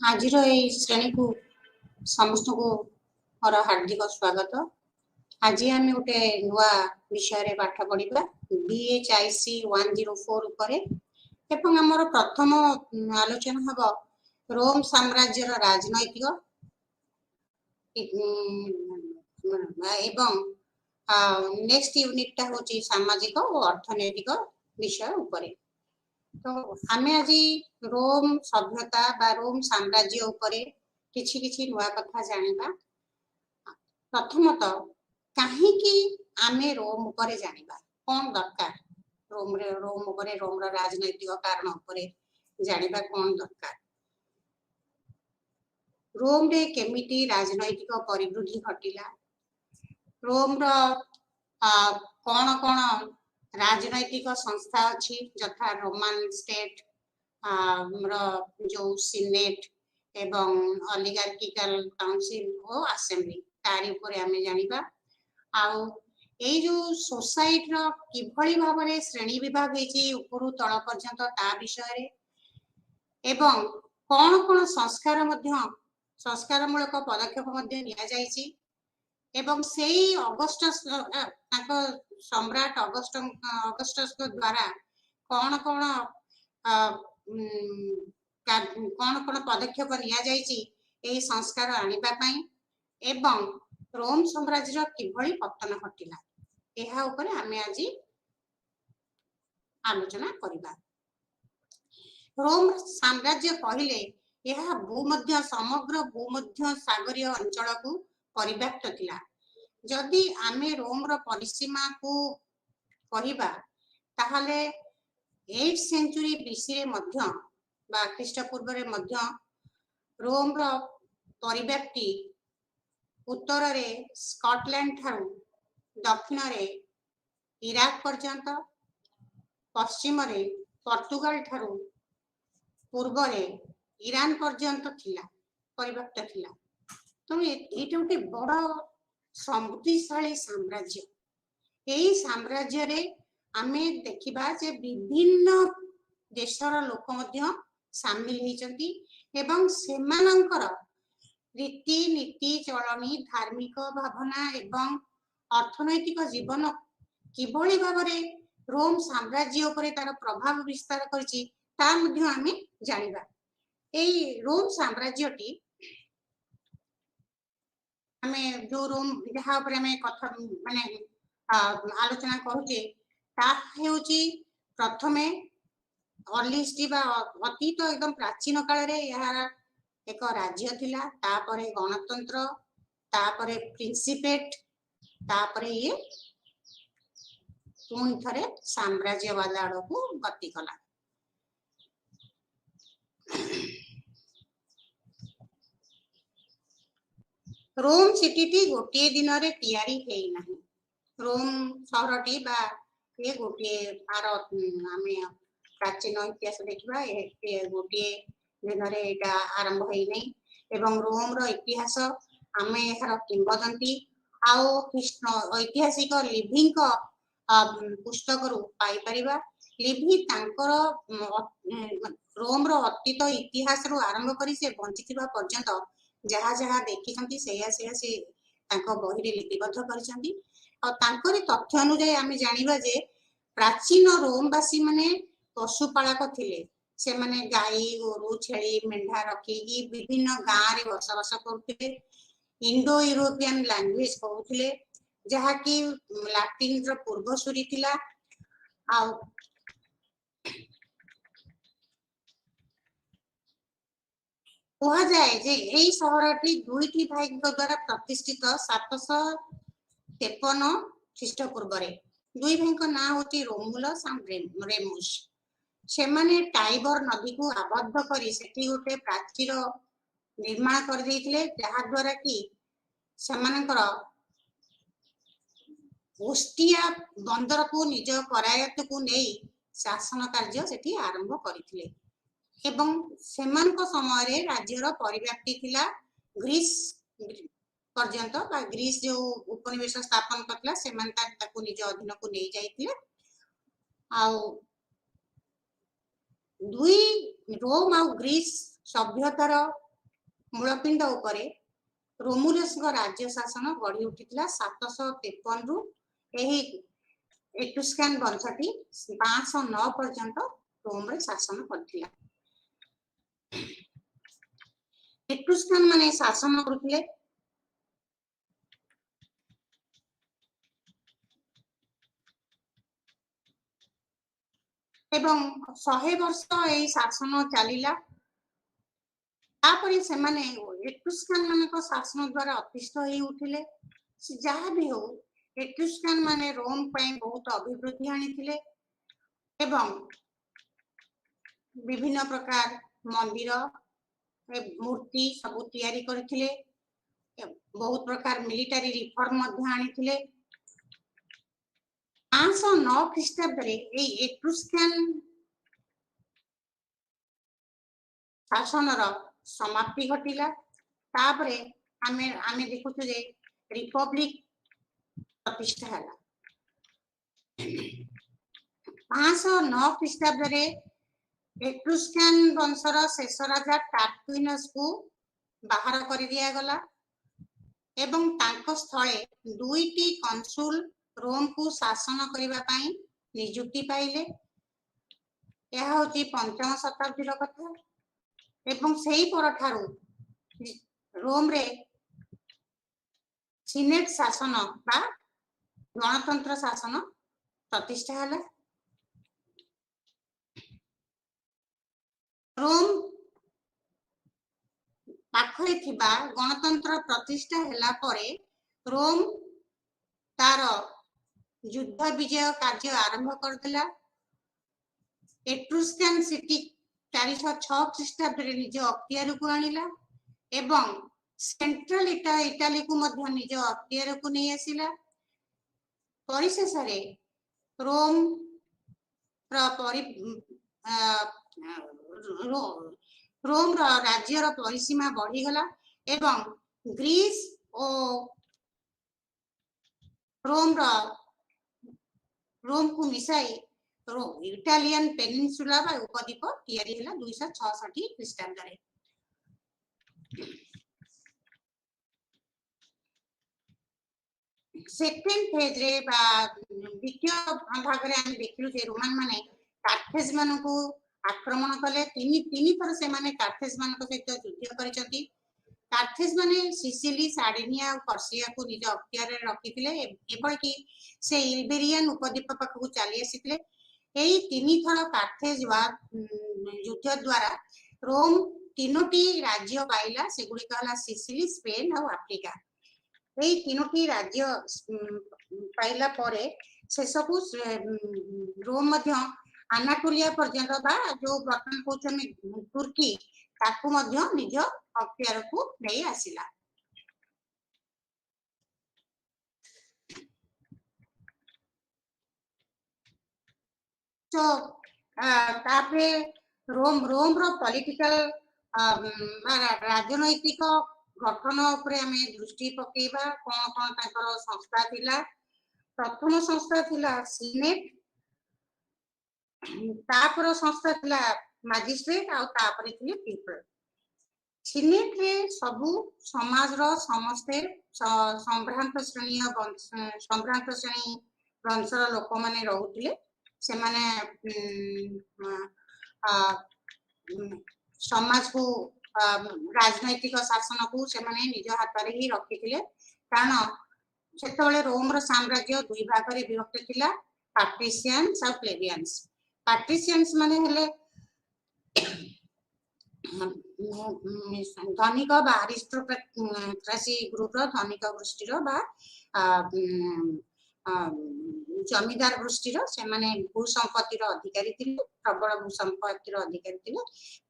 आज श्रेणी को समस्त को मोर हार्दिक स्वागत। आज आम गोटे नुआ विषय पाठ पढ़ा BHIC 104 उपरे एवं आमर प्रथम आलोचना हम रोम साम्राज्य राजनैतिक एवं नेक्स्ट यूनिट टा होची सामाजिक और अर्थनैतिक विषय उपरे। तो आमे आज रोम सभ्यता बा रोम साम्राज्य उपरे किछि किछि नुआ कथा जानिबा। प्रथमतः काहे कि आमे रोम उपरे जानिबा कोन दरकार रोम उपरे रोम रो राजनैतिक कारण उपरे जानिबा कोन दरकार। रोम रे केमिति राजनैतिक परिवृद्धि घटिला, रोम रो कोन कोन राजनैतिक संस्था अच्छी जथा रोमान स्टेट जो सीनेट एवं ओलिगार्किकल काउंसिल और असेंबली तारी ऊपर आमे जानिबा। आउ ए जो सोसाइटी रो किभली भाबरे श्रेणी विभाग हेची ऊपर तळ पर्यंत ता विषय रे एवं कोन कोन संस्कारमूलक पदक्षेप मध्ये निया जायछि एवं सेई अगस्टस ताको सम्राट अगस्टस द्वारा कौन कौन कौन कौन पदक्षेप निया जायछि एई संस्कार आनिबा पई एवं रोम साम्राज्य किभली पतन घटिला एहा ऊपर आमे आज आलोचना करिबा। रोम साम्राज्य कहले यह भूमध्य समग्र भूमध्य सागरीय अंचल को परिव्याप्त थिला। जदि आमे रोम रो परिसीमा को कहिबा ताहले 8th सेंचुरी बीसी रे मध्य बा ख्रीष्टपूर्व रे मध्य रोम रो परिव्याप्ति उत्तर रे स्कॉटलैंड थारु दक्षिण रे इराक पर्यंत पश्चिम रे पोर्तुगाल थारु पूर्व रे ईरान पर्यंत थिला परिव्याप्त थिला। तो एटा गोटे बड़ समृद्धिशाली साम्राज्य। यही साम्राज्य रे आमे देखिबा जे विभिन्न देशर लोक मध्य शामिल होइचंती एवं सेमानंकर रीति नीति चलनी धार्मिक भावना एवं अर्थनैतिक जीवन किभली भाबरे रोम साम्राज्य उपरे तार प्रभाव विस्तार करछि ता मध्य आमे जानिबा। एई रोम साम्राज्यटी आमे जो रोम जहा ऊपर आमे कथा माने आलोचना करूचे ता हेउची प्रथमे अर्लीस्टी बा अतीत एकदम प्राचीन काल रे यार एक राज्य थिला, तापरे गणतंत्र, तापरे प्रिंसिपेट, तापरे ये पुणी थरे साम्राज्यवाद आड़को गति कला। रोम सिटी गोटे दिन रे तैयारी हेई नाही। रोम शहरटी बा ये गोटे आर आमे प्राचीन इतिहास देखिबा ए गोटे दिन रे एटा आरंभ हेई नै एवं रोम रो इतिहास आमे एहार किंवदंती आउ ऐतिहासिक लिविंग को पुस्तक रु पाई परिबा। लिवि तांकर रोम रो अतीत इतिहास रु आरंभ करी से बंचिथिबा पर्यंत जहा जहा देखिछंती सेया सेया से तांको बही रे लिपिबद्ध करछंती। और तांकरी तथ्य अनुसार आमे जानिबा जे प्राचीन रोमवासी माने पशुपालक थिले। से माने गाई गोरु छेली मेंढा रखी विभिन्न गाँ रे बसवास करथिले। इंडो यूरोपियन लैंग्वेज कहउथिले जहा कि लैटिन रो पूर्वसूरी थिला। आ कहा जाए जे एई शहरटी दुईटी भाईଙ୍କ द्वारा प्रतिष्ठित 753 ख्रीष्टपूर्व रे। दुई भाईଙ୍କ ना होती रोमुलस और रेमुस। सेमाने टाइबर नदी को आबद्ध करी सेठी गोटे प्राचीर निर्माण कर देइथिले जहा द्वारा कि सेमानकर ओस्टिया बंदर को निज करायत को नै शासन कार्य सेठी आरंभ करिथिले एवं सेमान को समय रे राज्यर परिव्याप्ति थिला ग्रीस पर्यंत बा ग्रीस जो उपनिवेश स्थापन करथला सेमान ताकू निज अधीन को नै जाइथिले। आ दुई रोम आ ग्रीस सभ्यतार मूलपिंड उपरे रोमुलस राज्य शासन गढ़ी उठिथिला 753 रु एही एट्रुस्कान वंशटी 509 पर्यंत रोम रे शासन करथिला। एट्रुस्कान माने शासन करथिले एवं 100 वर्ष एही शासन चलिला। तापरे सेमाने एट्रुस्कान मानक शासन द्वारा अतिष्ठ होई उठिले। जहा भी हो एट्रुस्कान माने रोम पय बहुत अभिवृद्धि आनिथिले एवं विभिन्न प्रकार मंदिर मूर्ति सब तैयारी करथिले। बहुत प्रकार मिलिटरी रिफॉर्म मध्य आनिथिले। 509 ख्रीष्टाब्द रे ए एट्रुस्कान शासनर समाप्ति घटिला। तापरे आमे देखुछु जे रिपब्लिक प्रतिष्ठा हला। 509 ख्रीष्टाब्द रे एट्रुस्कान वंशर शेष राजा टार्क्विनस को बाहर कर दिया गला एवं तांको स्थले दुईटी कंसुल रोम को शासन करिबा पई नियुक्ति पाइले। यह होची 5म शताब्दी रो कथा एवं सेही परठारु रोम रे सीनेट शासन बा गणतंत्र शासन प्रतिष्ठा हला। रोम पाखरे थिबा गणतंत्र प्रतिष्ठा हला परे रोम तार युद्ध विजय कार्य आरंभ करदिला। एट्रुस्कान सिटी 406 ख्रीष्टाब्द रे निज अख्तियार को आनिला एवं सेंट्रल इटाली को मध्य निज अख्तियार को नहीं आसिला। परिशेष रे रोम रोम राज्यर परिसीमा बढ़ी गला एवं ग्रीस और रोम को मिसाई इटालियन पेनिनसुला बा उपद्वीप तैयारी हला 266 ख्रीष्टाब्द रे। सेकेंड फेज रे बा द्वितीय भाग रे हम देखिलु जे रोमान माने कार्थेज मानन को आक्रमण कले। तीन थर से माने कार्थेज मानन सहित युद्ध करिसथि। कार्थेज माने सिसिली सार्डिनिया और पर्सिया को निज अख्तियार रे रखिथिले एबल कि से इल्बेरियन उपद्वीप पाख को चली आसीथिले। एही तीन थर कार्थेज वा युद्ध द्वारा रोम तीनोटी राज्य पाइला। सेगुडी कहला सिसिली, स्पेन और अफ्रीका। एही तीनोटी राज्य पाइला परे शेषकु रोम मध्य आनाटोलिया पर्यंत बा जो वर्तमान कहउछन तुर्की ताकू मध्य निज अख्तियार को नहीं आसिला। तो तापरे रोम रो पॉलिटिकल राजनैतिक गठन उपरे हमें दृष्टि पकेबा। कोन कोन ताकर संस्था थिला। प्रथम संस्था थिला सीनेट, तापर संस्था थिला मैजिस्ट्रेट और तापर थिले पीपल। सीनेट रे सबु समाज रो समस्ते संभ्रांत श्रेणी वंशर लोक माने रहुथिले। से माने समाज को राजनैतिक शासन को से माने निज हाथ रे ही रखिथिले। कारण सेतबेले रोम रो साम्राज्य दुई भाग रे विभक्त थिला, पैट्रिशियंस और प्लेबियंस। पैट्रिशियंस माने हेले धनिक बा अरिस्टोक्रेसी ग्रुप रो धनिक गोष्ठी रो बा जमीदार गोष्ठी रो से माने भू संपत्ति रो अधिकारी थिले, प्रबल भू संपत्ति रो अधिकारी थिले।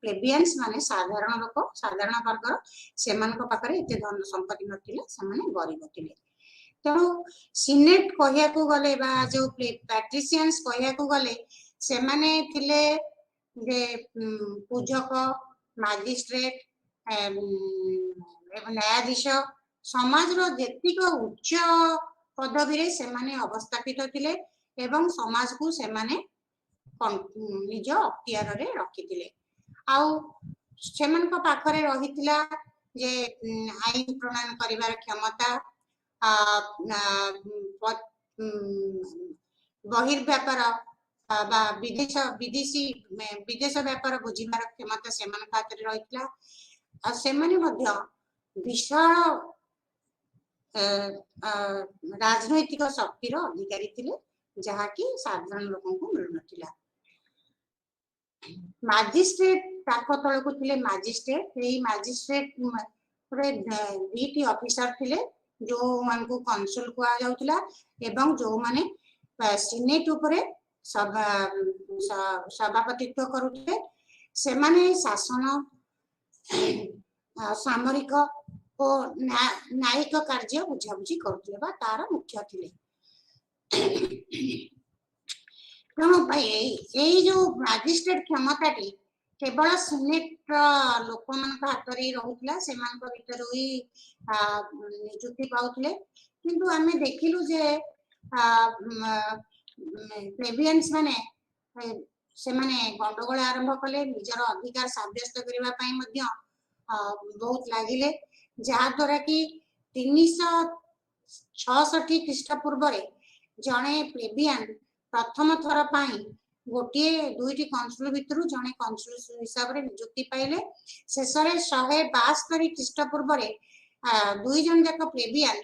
प्लेबियंस माने साधारण लोक, साधारण वर्ग रो, से मानक पाखरे एते धन संपत्ति नथिले, से माने गरीब थिले। तेणु सीनेट कहिया को गले बा जो पैट्रिशियंस कहिया को गले से माने थिले जे पूजक, मैजिस्ट्रेट एवं न्यायाधीश समाज रो जेतिक उच्च पदवी रे से माने अवस्थापित थिले एवं समाज को से माने निज अख्तियार रे रखिथिले। आउ सेमनक पाखरे रहिथिला जे आईन प्रणयन करिवार क्षमता बहिर्व्यापार बा विदेश विदेशी विदेश व्यापार बुझिबार क्षमता सेमानक हातरे रहितला आ सेमाने मध्य विशाल राजनैतिक शक्तिर अधिकारी थिले जहाँकि साधारण लोक मिलु नथिला मजिस्ट्रेट ताको तळकु थिले मजिस्ट्रेट एई मजिस्ट्रेट रे डीटी ऑफिसर थिले जो मानकु कंसुल कुआ जाउतला एवं जो माने सीनेट उपरे सभापतित्व करुथे से माने शासन सामरिक और न्यायिक कार्य बुझाबुझी करुथे बा तार मुख्य थिले तेणु भाई जो मजिस्ट्रेट क्षमताटी केवल सीनेट लोक मान हाथ में रोला से भर ही निजुक्ति पाउले किंतु आमे देखिलु जे प्लेबियंस माने से माने गंडगोल आरंभ कले निजर अधिकार साब्यस्त करबा पई मध्य बहुत लागिले जहा द्वारा कि 366 ख्रीष्टपूर्व रे जणे प्लेबियन प्रथम थर पाई गोटे दुईटी कंसुल भितर जने कंसुल हिसाब रे नियुक्ति पाइले शेष रे 172 ख्रीष्टपूर्व रे दुई जन जाक प्लेबियन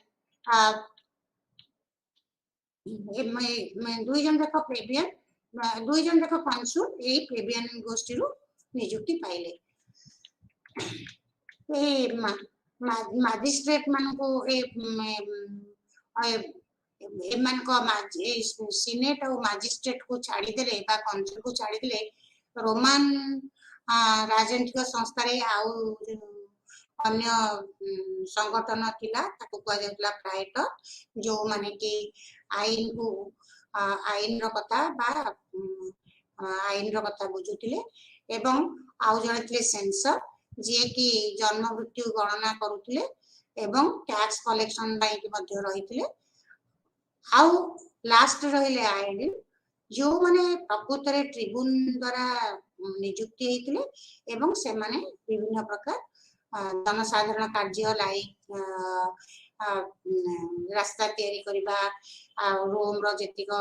दुई जन जाक प्लेबियन दुई जन जाक कंसुल ए प्लेबियन गोष्ठी रु नियुक्ति पाइले ए मजिस्ट्रेट मान को एमान को सीनेट और मजिस्ट्रेट को छाड़ी देले बा कंसुल को छाड़ी देले रोमान राजनीतिक संस्था रे आउ अन्य संगठन थिला ताको कुआ जाउतला प्रायत जो माने कि आईन को आईन रो कथा बा आईन रो कथा बुझुतिले एवं आउ जणे थिले सेंसर जे कि जन्म मृत्यु गणना करुतिले एवं टैक्स कलेक्शन बाई के मध्य रहितिले आउ लास्ट रहिले आईडी जो माने प्रकृत रे ट्रिब्यून द्वारा नियुक्ति हेतिले एवं से माने विभिन्न प्रकार जनसाधारण कार्य लाइक रास्ता तैयारी करबा रोम रो जेतिक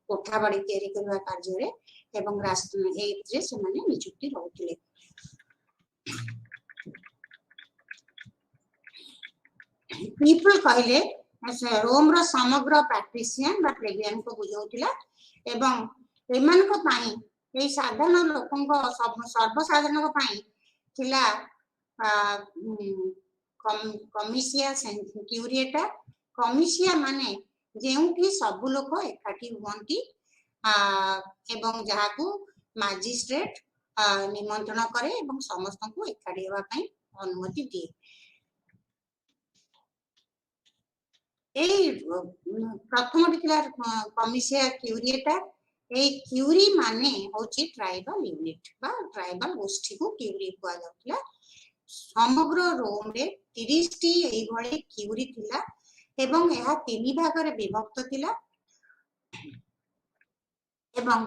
कोठा बाड़ी तैयारी करबा कार्य रे एवं राष्ट्र एत्रे से माने नियुक्ति रहउतिले पीपल कहले रोम रो समग्र पैट्रिशियन बा प्लेबियन को बुझाउतिला एवं एमान को पाई ए साधारण लोकंको सर्वसाधारण को पाई थिला कमिसिया सेंक्यूरिएटा कमिसिया माने जेउठी सब लोक एकाठी हुंती एवं जहाकू मजिस्ट्रेट निमंत्रण करे एवं समस्त को एकाठी हेबा पई अनुमति दिए प्रथम कमिसिया क्यूरिएटा क्यूरी माने होची ट्राइबल यूनिट बा ट्राइबल गोष्ठी को क्यूरी कुआ जाउतला समग्र रोम रे 30 टी एई भली क्यूरी थिला एवं एहा तीन भाग रे विभक्त थिला एवं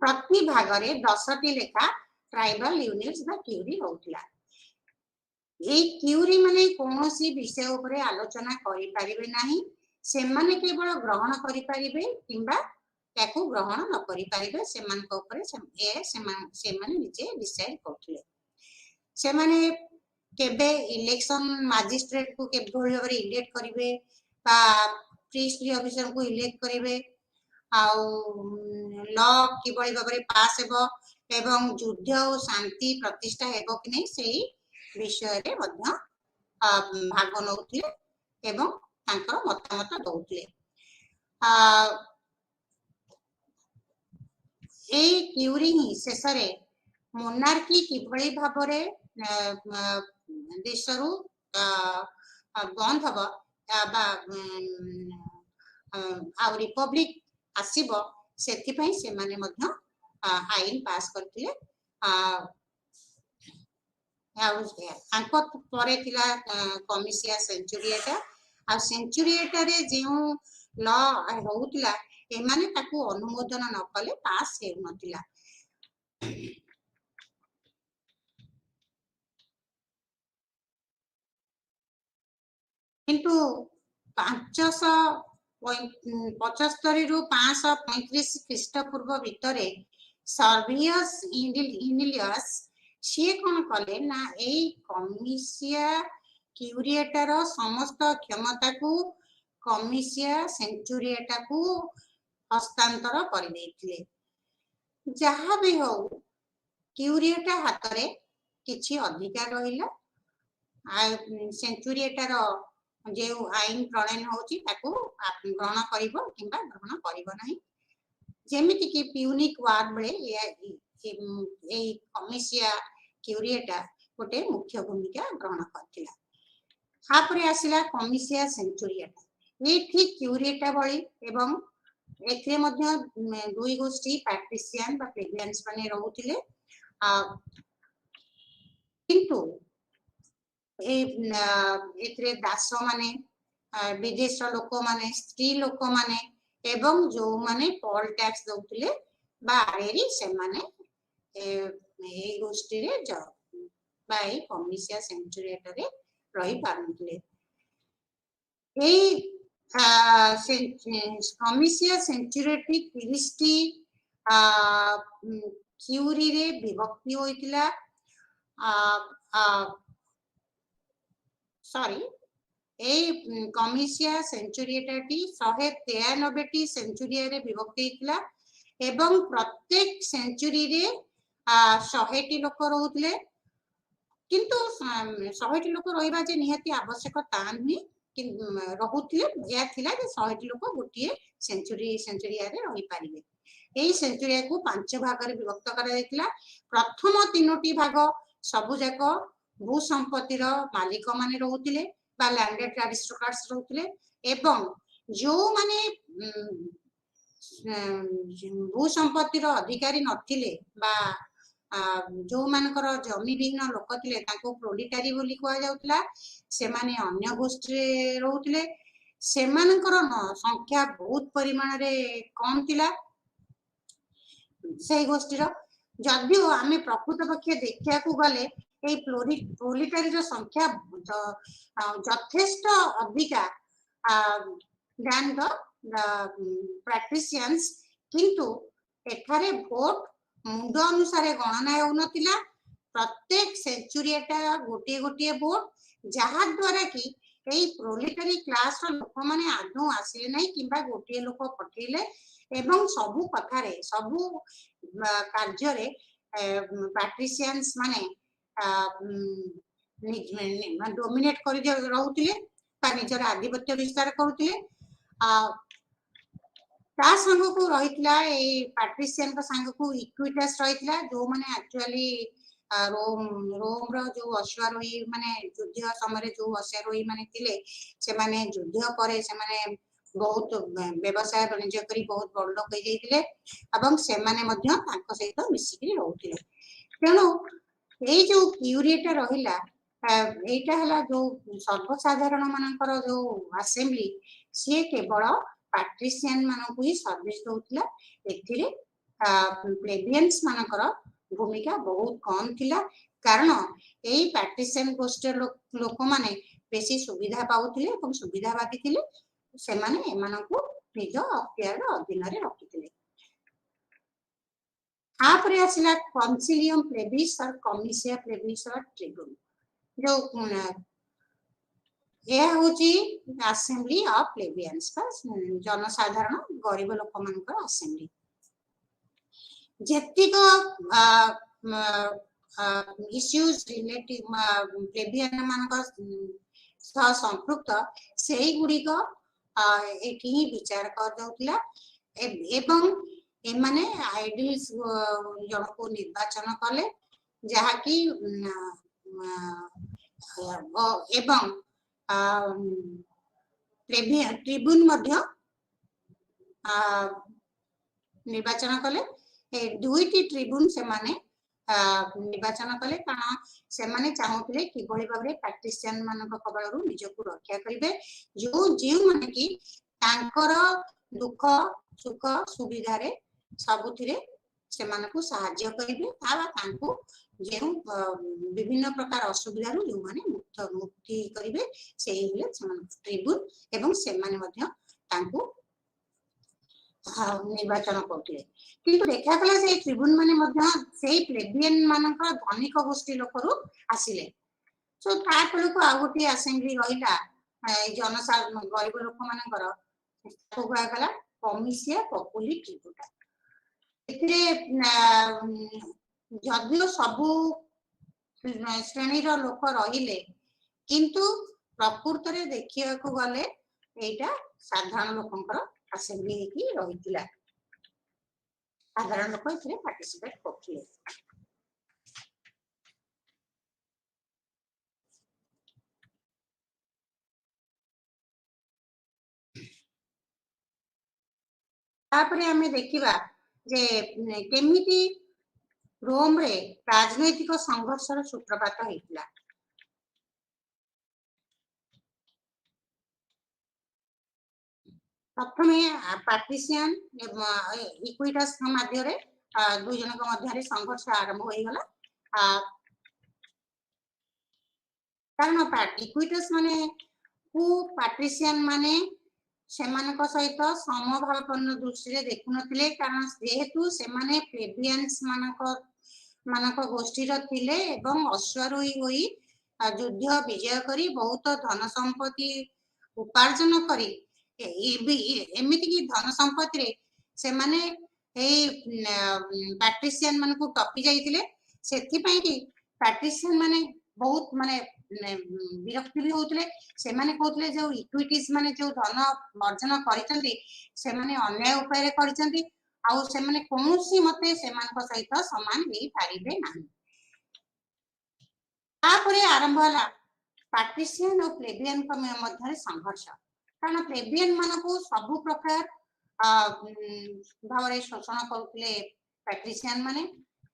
प्रति भाग रे 10 टी लेखा ट्राइबल यूनिट्स बा क्यूरी होउतला ए क्यूरी माने कोनोसी विषय उपरे आलोचना करि परिबे नाही से माने केवल ग्रहण करि परिबे किंबा ताकू ग्रहण न करि परिबे से मान को ऊपर से माने निजे डिसाइड करथले से माने केबे इलेक्शन मजिस्ट्रेट को केबे भाबरे इलेक्ट करिवे बा प्रीस्टली ऑफिसर को इलेक्ट करिवे आउ लॉ कि बळी भाबरे पास हेबो एवं युद्ध और शांति प्रतिष्ठा हेबो कि नै सेही विषय रे मध्य भाग नउथिले एवं तांकर मतामत दउथिले ए क्यूरी ही शेषरे मोनार्की किभଳି भाबरे देशरू बंद हबो बा आ रिपब्लिक आसीबो सेति पई से माने मध्य आईन पास करथिले आंको परे थिला कमिसिया सेंचुरिएटा आ सेंचुरिएटा रे जेउ लॉ होउतला ए माने ताकू अनुमोदन न कले पास हे नथिला किंतु 575 रु 535 ख्रीष्टपूर्व भितर सर्वियस इनिलियस सी कौन कले ना एई कमिसिया क्यूरिएटर समस्त क्षमता को कमिसिया सेंचुरिएटा को हस्तांतर कर देथिले। जहाँ भी हो क्यूरिएटा हाथ रे किछि अधिकार रहिला सेंचुरिएटार जे आईन प्रणयन होची ताकू ग्रहण करिवो किंबा ग्रहण करिवो नाही। जेमिति कि प्यूनिक वार बेले ए कमिसिया क्यूरिएटा गोटे मुख्य भूमिका ग्रहण करथिला। हापरे आसिला कमिसिया सेंचुरिएटा ए ठीक क्यूरिएटा भली एवं एथे मध्य दुई गोष्ठी पैट्रिशियन बा प्लेबियंस माने रहउथिले। किंतु एथरे दास माने विदेश लोक माने स्त्री लोक माने एवं जो माने पॉल टैक्स दउथिले बा आरेरी से माने ए गोष्ठी रे ज बा ए कमिसिया सेंचुरिएटा रे रही पारनथिले। ए कमिसिया सेंचुरिएटी 30 टी क्यूरी रे विभक्ति होइतिला। सॉरी ए कमिसिया सेंचुरिएटा टी 193 टी सेंचुरिया रे विभक्ति होइतिला एवं प्रत्येक सेंचुरी रे 100 टी लोक रहउतले। किंतु 100 टी लोक रहिबा जे निहाती आवश्यक ता नहीं रहउतले या थिला जे 100 टी लोक गोटिए सेंचुरिया रे रहि पारिबे। एई सेंचुरिया को 5 भाग रे विभक्त करा जायतिला। प्रथम 3टी भाग सबु जाक भू संपत्तिर मालिक माने रहउतिले बा लैंडेड एरिस्टोक्रेट्स रहउतिले एवं जो माने भू संपत्तिर अधिकारी नथिले बा जो मानकर जमी विहीन लोक थिले ताको प्रोलिटारी बोली कहा जाउतला। से माने अन्य गोष्ठी रहउतिले। से मानकर संख्या बहुत परिमाण रे कम थिला से गोष्ठी रो। जदियो आमे प्रकृत पक्ष देखिया को गले ए प्रोलिटारी रो संख्या यथेष्ट अधिका than the patricians। किंतु एठारे वोट मुंड अनुसार गणना होउनतिला। प्रत्येक सेंचुरिएटा गोटे गोटे वोट जहा द्वारा कि एई प्रोलिटारी क्लास रो लोक माने आदौ आसिले नै किबा गोटे लोक पठेले एवं सबु कथारे सबु कार्य रे पैट्रिशियंस माने डोमिनेट करि रहउतिले ता निजर आधिपत्य विस्तार करूतिले। ता संग को रहितला ए पैट्रिशियन का संग को इक्विटस रहितला जो माने एक्चुअली रोम रो जो अश्वारोही माने युद्ध समय जो अश्वारोही माने थिले से माने युद्ध करे से माने बहुत व्यवसाय वाणिज्य करी बहुत बड़ लोक हो जाइतिले एवं से माने मध्य तांको सहित मिसिकरी रहउतिले। तेणु ए जो क्यूरिएटा रहिला एटा हला जो सर्वसाधारण मानकर जो असेंबली से केवल पैट्रिशियन मानकु ही सर्विस दउतिला। एथिरे प्लेबियंस मानकर भूमिका बहुत कम थिला कारण एई पैट्रिशियन गोष्ठी लोक माने बेसी सुविधा पाउतिले एवं सुविधावादी थिले। से माने एमानकु निज अख्तियार अधीन रे रखिथिले। आपरे आसिला कॉन्सिलियम प्लेबिस और कमिसिया प्लेबिस और ट्रिब्यून जो यह होची असेंबली ऑफ प्लेबियंस बस जनसाधारण गरीब लोक मानकर असेंबली। जेतिको इश्यूज रिलेटिव प्लेबियन मानकर सह संपृक्त सेही गुडी को एठी विचार कर दउतिला एवं एमाने आइडियल्स जन को निर्वाचन कले जहा कि एवं ट्रिब्यून मध्य निर्वाचन कले। दुईटी ट्रिब्यून से माने निर्वाचन कले कारण से माने चाहुतले किभଳି भाबरे पैट्रिशियन मानक कबळरू निजको रक्षा करिवे जो जेउ माने कि तांकर दुख सुख सुविधा रे सबुथिरे से मानकु सहाय्य करिवे तावा तांको जेउ विभिन्न प्रकार असुविधा रु जो माने मुक्त मुक्ति करिवे सेही हेले ट्रिब्यून एवं सेमाने मध्य तांकू निर्वाचन करथिले किंतु देखा गला से ट्रिब्यून माने मध्य सेही प्लेबियन मानकर धनिक गोष्ठी लोकरू आसिले सो ता फल को आ गोटी असेंबली रहिला जनसा गरीब लोक मानकर को गला कमिसिया पपुली ट्रिब्यूटा एथिरे जदियो सबु श्रेणी लोक रहिले किंतु प्रकृत रे देखिया को गले एटा साधारण लोकंकर असेंबली की रहितिला साधारण लोक एथिरे पार्टिसिपेट करथिले तापरे हमें देखिबा जे केमिति रोम रे राजनैतिक संघर्षर सूत्रपात हेतिला प्रथमे पैट्रिशियन इक्विटस मध्य रे दुई जनक मध्य रे संघर्ष आरंभ होई गला कारण इक्विटस माने को पैट्रिशियन माने सेमानक सहित समभावपूर्ण दृष्टि रे देखु नथिले कारण जेहेतु सेमाने प्लेबियंस मानक गोष्ठी र थिले एवं अश्वारोही होई युद्ध विजय करी बहुत धन संपत्ति उपार्जन करी एमिति की धन संपत्ति रे सेमाने पैट्रिशियन मानकु टपी जाइतिले सेथि पई कि पैट्रिशियन माने बहुत माने विरक्ति भी होतले से माने कहतले जो इक्विटीज माने जो धन अर्जन करिसंती से माने अन्याय उपाय रे करिसंती आउ से माने कोनोसी मते से मानक सहित समान हेई पारिबे नाही तापरे आरंभ होला पैट्रिशियन और प्लेबियन को मध्य रे संघर्ष कारण प्लेबियन मानकु सब प्रकार भावरे शोषण करथले पैट्रिशियन माने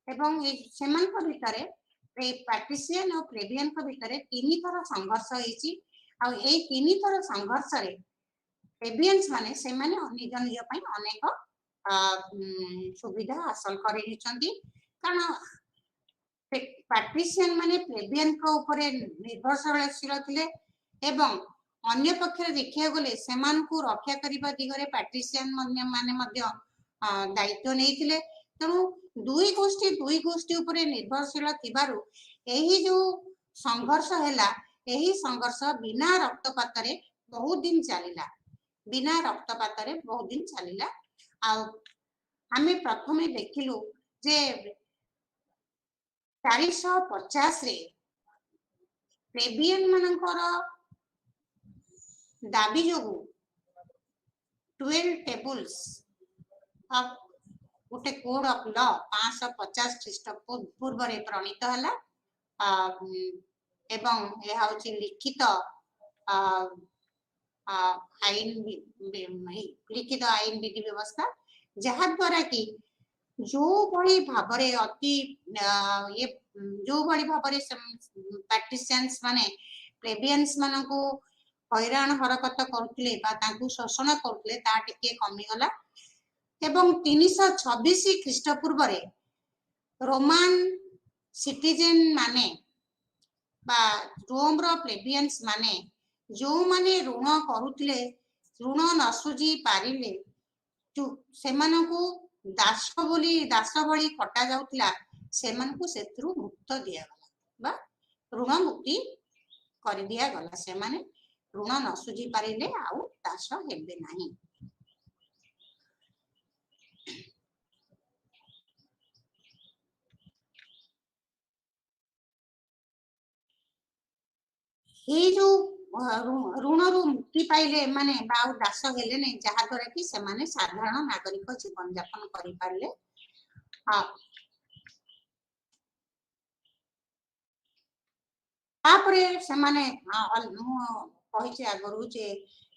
एवं सेमानक भितरे पैट्रिशियन और प्लेबियन को भितरे तीन थर संघर्ष होईची आ ए तीन थर संघर्ष रे प्लेबियंस माने से माने निज निज पई अनेक सुविधा हासिल करिसंती कारण पैट्रिशियन माने प्लेबियन को ऊपर निर्भरशील थिले एवं अन्य पक्ष रे देखिया गले सेमान को रक्षा करिबा दिगरे पैट्रिशियन माने मध्य दायित्व नेइथिले तेणु दुई गोष्ठी ऊपर निर्भरशील थिबारु एही जो संघर्ष हैला एही संघर्ष बिना रक्तपात रे बहुत दिन चलिला बिना रक्तपात रे बहुत दिन चलिला आ हमें प्रथमे देखिलु जे 450 रे प्लेबियन मानकर दाबी जोगु 12 टेबल्स ऑफ गोटे कोड ऑफ लॉ 550 ख्रीष्टपूर्व रे प्रणीत हला एवं यह होची लिखित आईन लिखित आईन विधि व्यवस्था जहा द्वारा कि जो बड़ी भाबरे अति ये जो बड़ी भाबरे पैट्रिशियंस माने प्लेबियंस मानकु हैरान हरकत करथिले बा तांकु शोषण करथिले ता टिके कमी गला एवं 326 ख्रीष्टपूर्व रे रोमान सिटीजन माने बा रोम रो प्लेबियंस माने जो माने ऋण करुथिले ऋण नसुजी पारिले सेमानकु दास भली कटा जाउतिला सेमानकु सेत्रु मुक्त दिया गला बा ऋण मुक्ति करि दिया गला से माने ऋण नसुजी पारिले आउ दास हेबे नाही ये जो ऋण रु मुक्ति पाइले माने बाउ दास हेले नै जहा द्वारा कि से माने साधारण नागरिक जीवन यापन करि पारले तापरे से माने कहिचे आगरु जे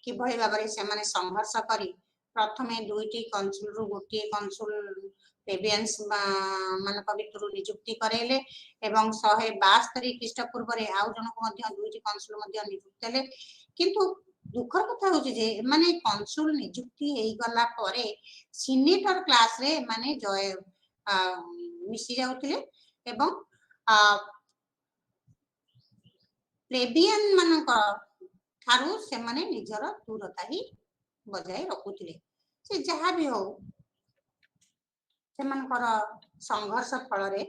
कि भली भाबरे से माने संघर्ष करी प्रथमे दुईटी कंसुल रु गोटी कंसुल प्लेबियंस मानक भितरु नियुक्ति करेले एवं 172 ख्रीष्टपूर्व रे आउ जनक मध्य दुईटी कंसुल मध्य नियुक्त ले किंतु दुखर कथा होची जे माने कंसुल नियुक्ति हेई गला परे सीनेटर क्लास रे माने जय मिसी जाउतिले एवं प्लेबियन मानक ठारू से माने निजर दूरता ही बजाय रखुथिले से जहा भी हो से मानकर संघर्ष फल रे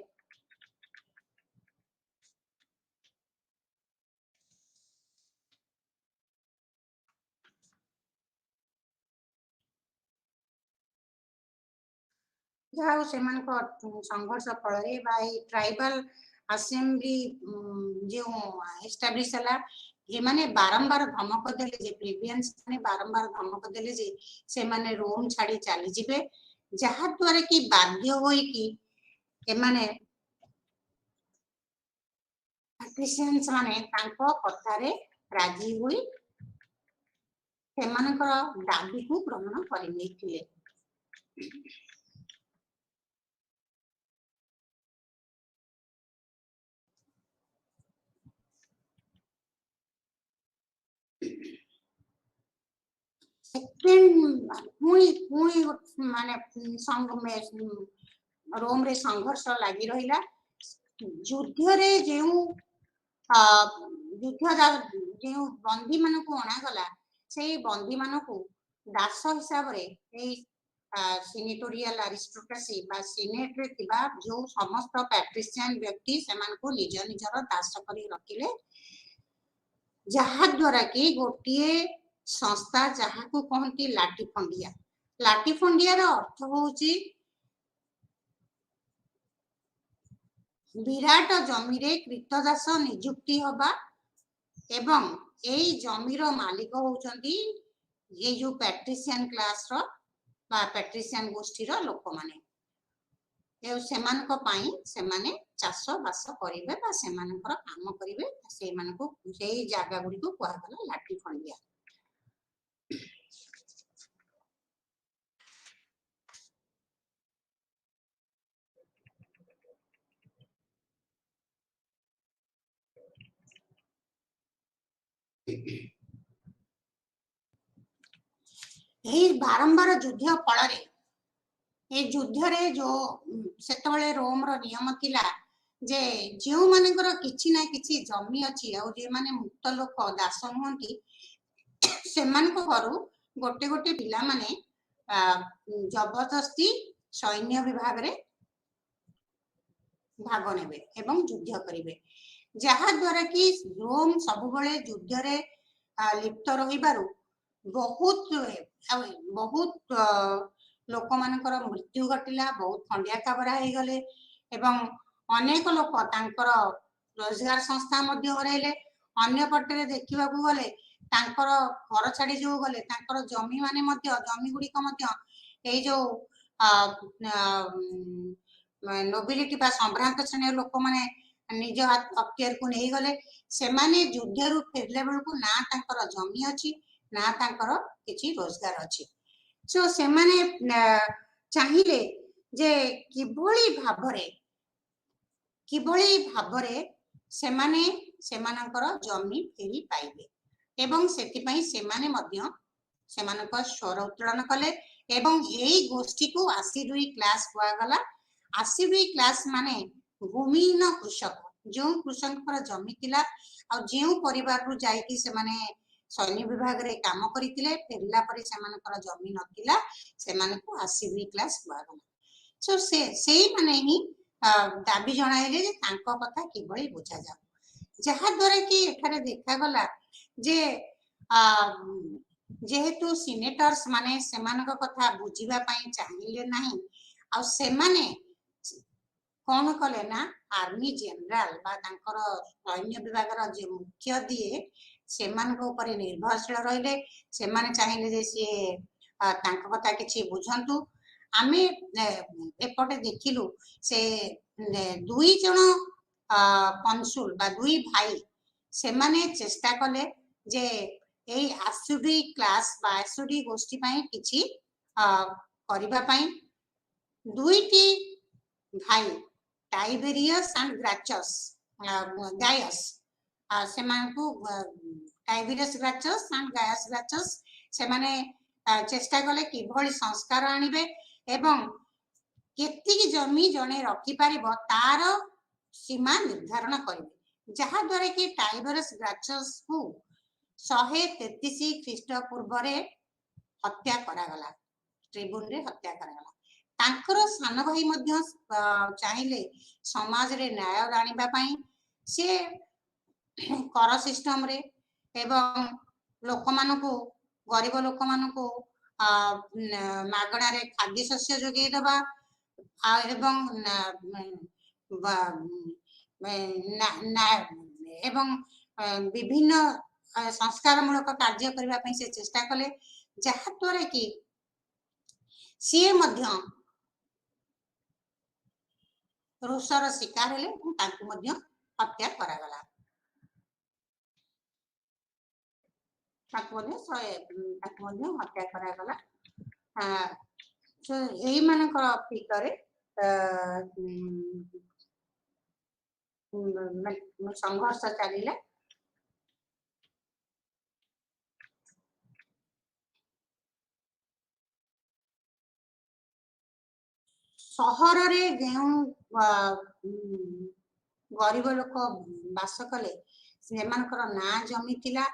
जहाँ से संघर्ष फल ट्राइबल असेंबली जो एस्टाब्लिश है ये माने बारंबार धमक देले जे प्लेबियंस माने बारंबार धमक देले जे से माने रोम छाड़ी चली जिबे जहा द्वारा कि बाध्य होई कि ए माने पैट्रिशियंस माने तांको कथारे राजी हुई सेमानकर दाबी को ग्रहण करि नेथिले सेकेंड पुणी पुणी माने संग में रोम रे संघर्ष लागि रहिला युद्ध रे जेउ युद्ध जेउ बंदी मान को अणा गला से बंदी मान को दास हिसाब रे ए सिनेटोरियल अरिस्टोक्रेसी बा सिनेट रे थिबा जो समस्त पैट्रिशियन व्यक्ति समान को निज निजर दास करी रखिले जहा द्वारा कि गोटिए संस्था जहा को कहती लाटीफंडिया रो अर्थ होउची विराट जमी रे कृतदास नियुक्ति होबा एवं एई जमीर मालिक होउचंती ये जो पैट्रिशियन क्लास रो बा पैट्रिशियन गोष्ठी रो लोक माने ए सेमान को पाई सेमाने चाष बास करिवे बा सेमानकर काम करिवे सेमान को सेई जागा गुडी को कुआ गला लाटीफंडिया बारंबार युद्ध फल युद्ध रे जो सेतबेले रोम रो नियम थिला जे जो मानकर किछि ना किछि जमी अछि आ जे माने मुक्त लोक दास हुंती सेमान को घरु गोटे गोटे पिला माने जबरदस्ती सैन्य विभाग रे भाग नेबे एवं युद्ध करिवे जहा द्वारा कि रोम सब बळे युद्ध रे लिप्त रहिबारु बहुत बहुत लोक मानकर मृत्यु घटिला बहुत खंडिया काबरा हो गले एवं अनेक लोक तांकर रोजगार संस्था मध्य हराइले अन्य पटे देखा गले तांकर घर छाड़ी जो गले तांकर जमी माने मध्य जमी गुड़िक मध्य ए जो नोबिलिटी बा संभ्रांत श्रेणी लोक माने निज अख्तियार को नहीं गले से माने युद्ध रु फेरले बेलू ना तांकर जमी अच्छी ना तांकर किछि रोजगार अच्छी सो से माने चाहिए जे किभली भावरे से माने सेमानकर जमी फेरी पाइबे एवं सेतिपई सेमाने मध्य सेमानकर स्वर उत्तोलन कले एवं यही गोष्ठी को 82 क्लास हुआ गला 82 क्लास माने भूमिहीन कृषक जो कृषक जमी थिला आ जो परिवार रु जाईकी से माने सैन्य विभाग रे काम करितिले फेरला परे सेमानकर जमी नथिला सेमानकु 82 क्लास हुआ गला सो से माने ही दाबी जणाइले जे तांको कथा किबळी बुझा जाऊ जहा द्वारा कि एठारे देखा गला जे जेहेतु सिनेटर्स माने सेमानक कथा बुझिबा पई चाहिले नाही आ सेमाने कौन कले ना आर्मी जनरल बा तांकर सैन्य विभाग रो जे मुख्य दिए सेमानक ऊपर निर्भरशील रहिले सेमाने चाहिले जे से तांक कथा किछि बुझंतु आमे एपटे देखिलु से दुई जण कंसुल बा दुई भाई सेमाने चेष्टा कले जे एई 80 क्लास बा 80 गोष्ठी पई किछि करिबा पई दुईटी भाई Tiberius and ग्राचस guys सेमानकु Tiberius ग्राचस and guys ग्राचस सेमाने चेष्टा कले किभଳି संस्कार आनिबे एवं केतिकी जमी जणे रखि पारिबो तार सीमा निर्धारण करिबे जहा द्वारा कि टाइबरस ग्राचस को 133 ख्रीष्टपूर्व हत्या करागला, ट्रिब्यून रे हत्या करागला। तांकर सान भाई मध्य चाहिले समाज रे न्याय आनिबा पई से कर सिस्टम रे एवं लोक मानको गरीब लोक मानको मागणा रे खाद्य शस्य जोगे दबा एवं एवं विभिन्न संस्कार मूलक कार्य करबा पई से चेष्टा कले, जहा द्वारा कि सी मध्य रुषर शिकार हेले तांकु मध्य हत्या करागला। तांकु मध्य हत्या करागला। यही मानकर फिकरे संघर्ष चलिला। सहर रे जेउ गरीब लोक बास कले सेमानकर ना जमी थिला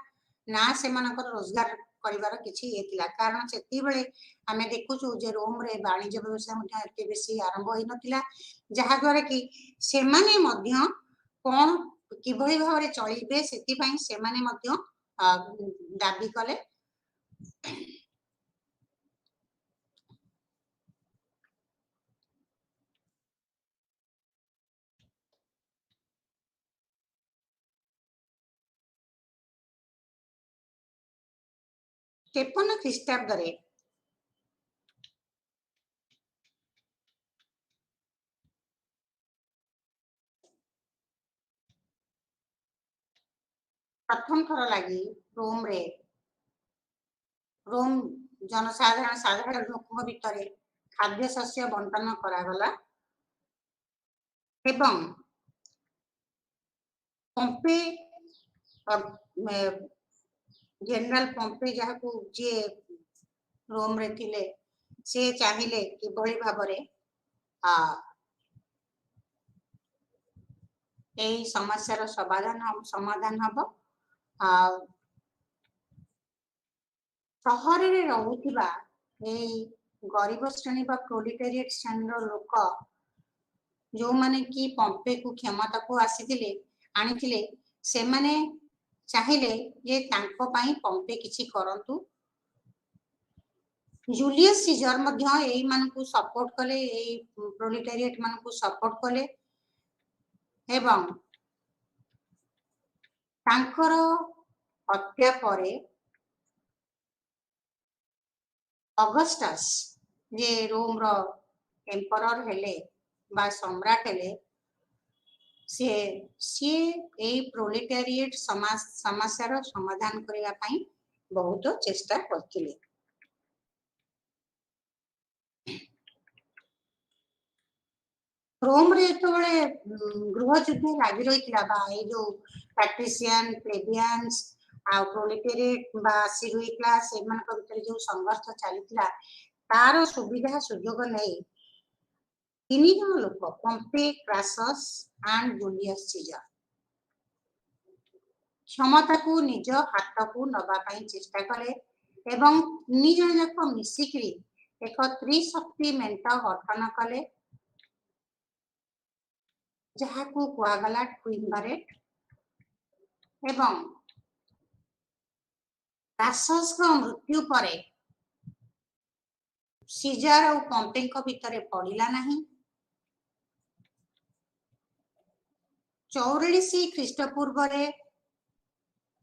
ना सेमानकर रोजगार करिवार किछि एतिला, कारण सेति बेले आमे देखुछु जे रोम रे वाणिज्य व्यवसाय मध्य एते बेसी आरंभ होई नथिला, जहा द्वारा कि सेमाने मध्य कोन किभଳି भाबरे चलिबे सेति पई सेमाने मध्य दाबी कले। तेपन ख्रीष्टाब्द रे प्रथम थर लगी रोम जनसाधारण साधारण लोक भितर खाद्य शस्य बंटन करागला एवं पंपे जनरल पंपे जहाँ को जे रोम रे थिले से चाहिले किभଳି भाबरे एही समस्यार समाधान हबो। सहर रे रहुथिबा एही गरीब श्रेणी बा प्रोलेटारिएट श्रेणी लोक जो माने कि पंपे को क्षमता को आसीथिले आनिथिले से माने चाहिले जे तांको पई पंपे किछि करंतु। जूलियस सीजर मध्य एही मानकु सपोर्ट कले, एही प्रोलेटारिएट मानकु सपोर्ट कले एवं तांकर हत्या परे ऑगस्टस जे रोम रो एम्परर हेले बा सम्राट हेले सी एही प्रोलेटारिएट समस्यार समाधान करिया पई बहुत चेष्टा करथिले। रोम रे तो बड़े गृह युद्ध लागि रहितला बा ए जो पैट्रिशियन प्लेबियंस आ प्रोलेटारिएट बा सिरुई क्लास एमन को भीतर जो संघर्ष चलितला तार सुविधा सुयोग नै तीन जन लोक पंपे क्रासस एंड जूलियस सीजर क्षमता को निज हाथ को नबा पई चेष्टा कले एवं तीन जन जाक मिसिकरी एक त्रिशक्ति मेंट गठन कले जहा को कुआगला ट्विनबरेट एवं क्रासस को मृत्यु परे सीजर और पंपे को भीतर पड़िला नहीं। 84 ख्रीष्टपूर्व रे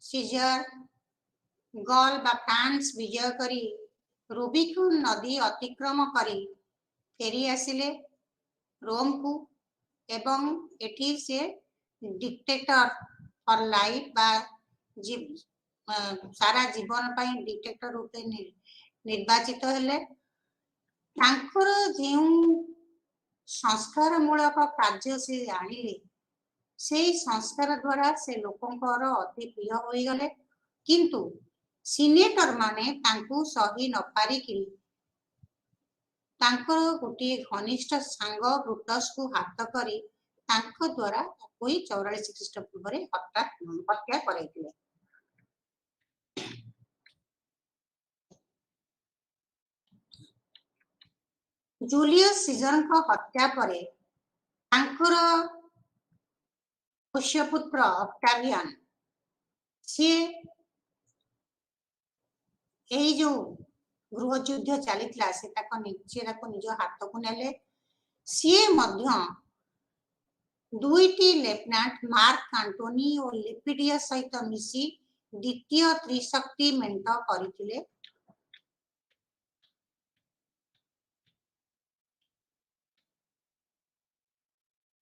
सीजर गल बा फ्रांस विजय करी रूबिकुन नदी अतिक्रम करी फेरी आसिले रोम को एवं एठी से डिक्टेटर फॉर लाइफ बा सारा जीवन पई डिक्टेटर रूपे निर्वाचित हेले। तांकर जेउ संस्कार मूलक कार्य से आनिले से संस्कार द्वारा से लोकंकर अति प्रिय होई गले, किंतु सिनेटर माने तांकु सही न पारी कि तांकर गोटे घनिष्ठ सांग ब्रुटस को हाथ करी तांको द्वारा कोई 44 ख्रीष्टपूर्व रे हत्या कराइथिले। जूलियस सीजर को हत्या परे तांकर पुष्यपुत्र ऑक्टावियन सी यही जो गृह युद्ध चलीथिला से निज हाथ को नेले सी दुईटी लेफ्टिनेंट मार्क एंटोनी और लिपिडियस सहित मिसी द्वितीय त्रिशक्ति मेंट करथिले।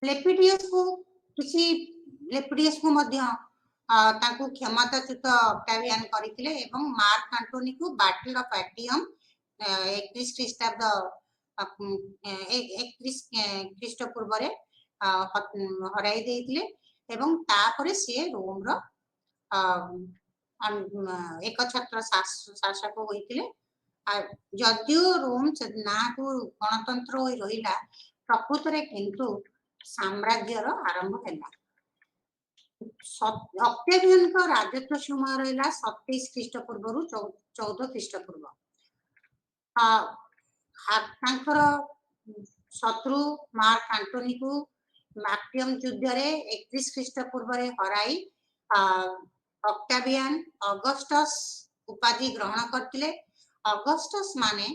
लेपिडियस को मध्य ताकू क्षमताच्युत ऑक्टावियन करथिले एवं मार्क एंटोनी को बैटल ऑफ एक्टियम 31 ख्रीष्टाब्द 31 ख्रीष्टपूर्व रे हराई देइथिले एवं तापरे से रोम रो एक छत्र शासक होइथिले। जदियो रोम ना को गणतंत्र होई रहिला प्रकृत रे किंतु साम्राज्यर आरंभ हैला। ऑक्टेवियन का राजत्व समय रहिला 27 ख्रीष्टपूर्व रु 14 ख्रीष्टपूर्व। तांकर शत्रु मार्क एंटोनी को मैक्टियम युद्ध रे 31 ख्रीष्टपूर्व रे हराई ऑक्टावियन ऑगस्टस उपाधि ग्रहण करथिले। ऑगस्टस माने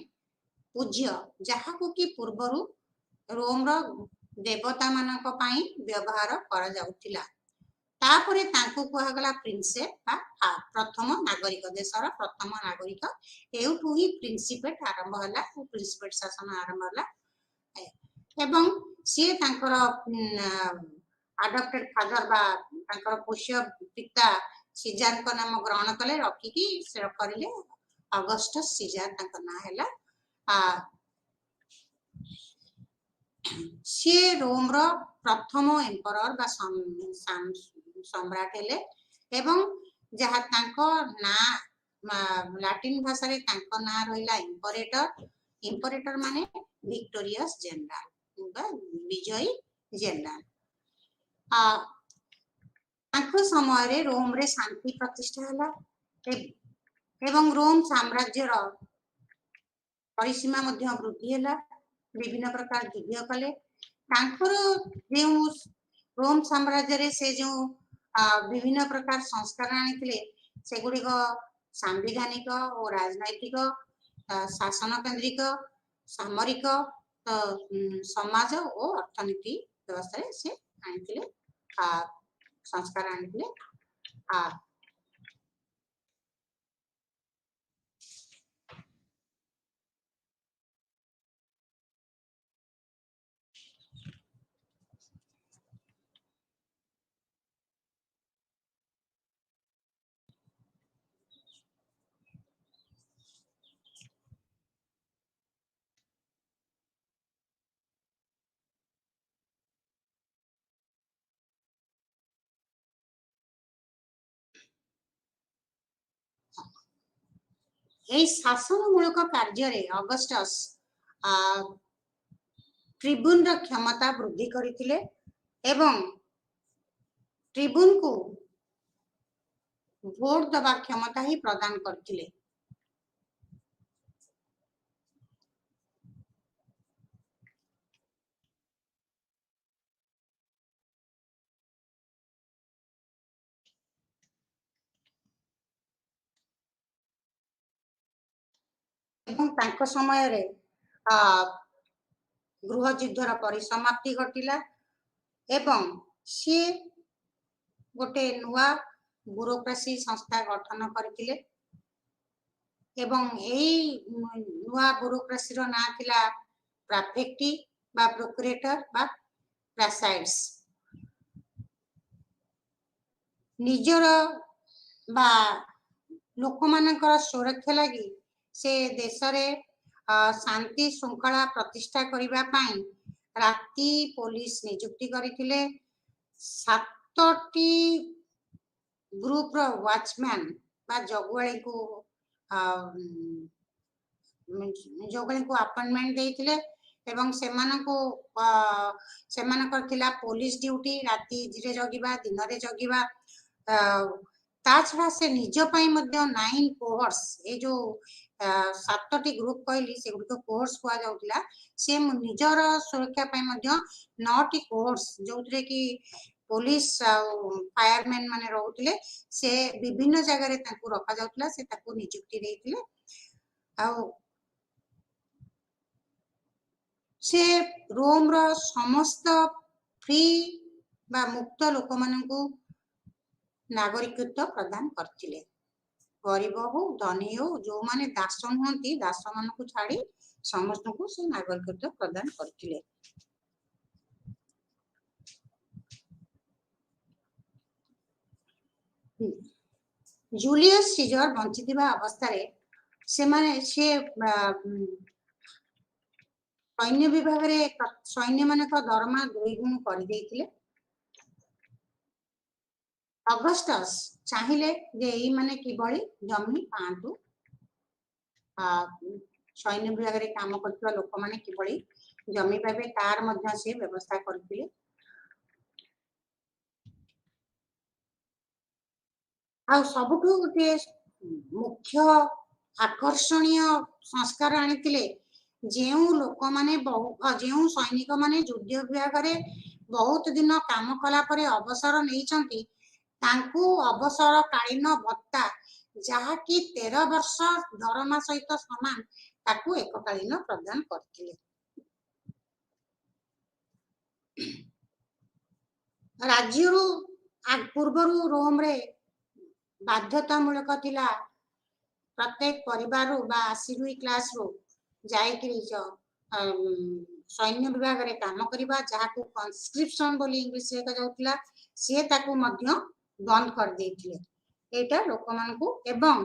पूज्य जहा को कि पूर्वरु रोम रो देवता मानक पई व्यवहार करा जाउथिला। तापरे तांको कोहा गला प्रिंसेप बा प्रथम नागरिक देशर प्रथम नागरिक एउठु ही प्रिंसिपेट आरंभ हला प्रिंसिपेट शासन आरंभ हला एवं सी तांकर अडॉप्टेड फादर बा तांकर पोष्य पिता सीजर को नाम ग्रहण कले रखी की से करिले ऑगस्टस सीजर तांकर ना हैला। सी रोम रो प्रथम एम्परर बा सम्राट हेले एवं जहा तांको ना लैटिन भाषा रे तांको ना रहिला इंपरेटर। इंपरेटर माने विक्टोरियस जनरल बा विजयी जनरल। तांको समय रे रोम रे शांति प्रतिष्ठा हला एवं रोम साम्राज्य रो परिसीमा मध्य वृद्धि हला। विभिन्न प्रकार युद्ध कले तांकर जे रोम साम्राज्य रे से जो विभिन्न प्रकार संस्कार आनिथिले सेगुडी को सांविधानिक और राजनैतिक शासन केंद्रिक सामरिक समाज और अर्थनीति व्यवस्था से आनिथिले संस्कार आनिथिले। शासनमूलक कार्य ऑगस्टस ट्रिब्यून रा क्षमता वृद्धि करथिले एवं ट्रिब्यून को वोट दबा क्षमता ही प्रदान करथिले। एवं तांको समय रे गृह युद्धर परिसमाप्ति घटिला एवं सी गोटे नुआ ब्यूरोक्रेसी संस्था गठन करथिले एवं एई नुआ ब्यूरोक्रेसी रो ना थिला प्राफेक्टी बा प्रोक्यूरेटर बा प्रेसाइड्स। निजर बा लोक मानकर सुरक्षा लगी से देश रे शांति श्रृंखला प्रतिष्ठा करिबा पई राति पुलिस नियुक्ति करथिले। 7टी ग्रुप रो वॉचमैन बा जगुआली को अपॉइंटमेंट देथिले एवं सेमानकर थिला पुलिस ड्यूटी राति रे जगिबा दिन रे जगिबा ता छड़ा से निज पई मध्य 9 कोर्स ए जो 7टी ग्रुप कहली से गुड कोर्स हुआ जाउतला से निजर सुरक्षा पई मध्य 9टी कोर्स जोतरे की पुलिस फायरमैन माने रहउतले से विभिन्न जगह रे ताकू रखा जाउतला से ताकू नियुक्ति देइतले आ से रोम रो समस्त फ्री बा मुक्त लोक मानकू नागरिकत्व प्रदान करथिले गरीब हो धनी हो जो माने दास हुंती दास मानकू छाड़ी समस्त को से नागरिकत्व प्रदान करथिले जूलियस सीजर बंचिथिबा अवस्था रे से माने से सैन्य विभाग रे सैन्य मानक दरमा 2 गुण कर देथिले अगस्टस चाहिले जे एई माने किबळी जमी पांतु सैन्य विभाग रे काम करथिबा लोक माने किबळी जमी पाबे तार मध्य से व्यवस्था करथिले आ सबठु गोटे मुख्य आकर्षणीय संस्कार आनिथिले जेउ लोक माने जेउ सैनिक माने युद्ध विभाग रे बहुत दिन काम कला परे अवसर नैचंती तांकू अवसर कालीन भत्ता जहा कि 13 वर्ष दरमा सहित समान ताकू एककालीन प्रदान करथिले राज्यरू पूर्वरू रोम रे बाध्यतामूलक थिला प्रत्येक परिवार बा 80 क्लास रो जायकरी सैन्य विभाग रे काम करिबा जहाकू कंस्क्रिप्शन बोली इंग्लिश रे कह जाउतला से ताकू मध्य बंद कर देथिले एटा लोक मानकू एवं